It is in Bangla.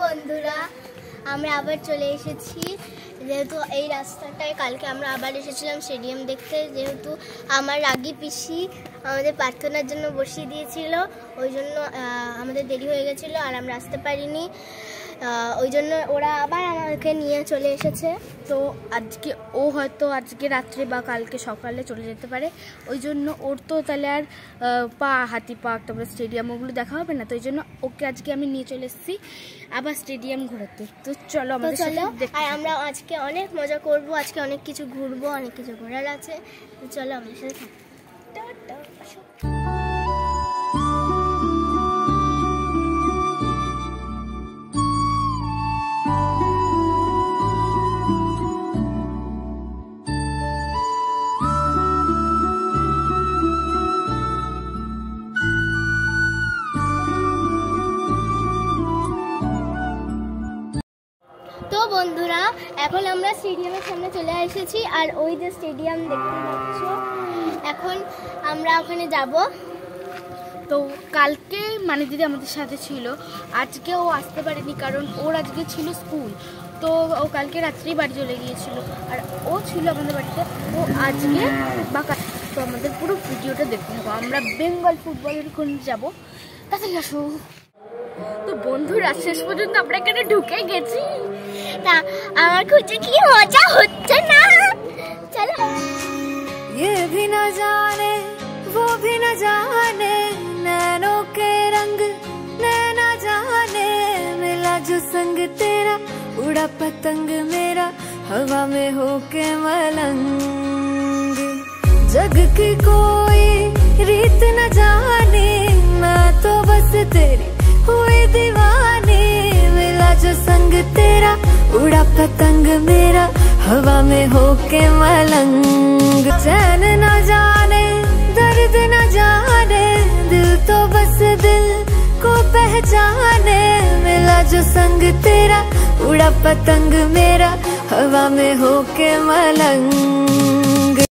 বন্ধুরা আমরা আবার চলে এসেছি, যেহেতু এই রাস্তাটায় কালকে আমরা আবার এসেছিলাম স্টেডিয়াম দেখতে। যেহেতু আমার রাগী পিসি আমাদের প্রার্থনার জন্য বসিয়ে দিয়েছিল, ওই জন্য আমাদের দেরি হয়ে গেছিলো আর আমরা আসতে পারিনি। ওই জন্য ওরা আবার আমাকে নিয়ে চলে এসেছে। তো আজকে ও হয়তো আজকে রাত্রে বা কালকে সকালে চলে যেতে পারে, ওই জন্য ওর তো তাহলে আর হাতি পার্ক তারপরে স্টেডিয়াম ওগুলো দেখা হবে না। তো ওই জন্য ওকে আজকে আমি নিয়ে চলে এসেছি আবার স্টেডিয়াম ঘোরাতে। তো চলো আমাদের সাথে। আর আমরা আজকে অনেক মজা করব, আজকে অনেক কিছু ঘুরবো, অনেক কিছু ঘোরার আছে। তো চলো আমাদের সাথে থাকো। তো বন্ধুরা এখন আমরা স্টেডিয়ামের সামনে চলে এসেছি, আর ওই যে স্টেডিয়াম দেখতে পাচ্ছ, এখন আমরা ওখানে যাব। তো কালকে মানে দিদি আমাদের সাথে ছিল, আজকে ও আসতে পারেনি কারণ ওর আজকে ছিল স্কুল। তো ও কালকে রাত্রেই বাড়ি চলে গিয়েছিল আর ও ছিল আমাদের বাড়িতে। ও আজকে বা তো আমাদের পুরো ভিডিওটা দেখতে হবে। আমরা বেঙ্গল ফুটবলের কোন যাবো, তাড়াতাড়ি আসো। তো বন্ধুরা শেষ পর্যন্ত আমরা এখানে ঢুকে গেছি। তা আমার খুঁজে কি মজা হচ্ছে না, চলো। ये भी न जाने वो भी न जाने, नैनों के रंग नैना जाने, मिला जो संग तेरा उड़ा पतंग मेरा हवा में होके मलंग। जग की कोई रीत न जाने, मैं तो बस तेरी हुई दीवानी, मिला जो संग तेरा उड़ा पतंग मेरा हवा में होके मलंग। चैन न जाने दर्द न जाने, दिल तो बस दिल को पहचाने, मिला जो संग तेरा उड़ा पतंग मेरा हवा में होके मलंग।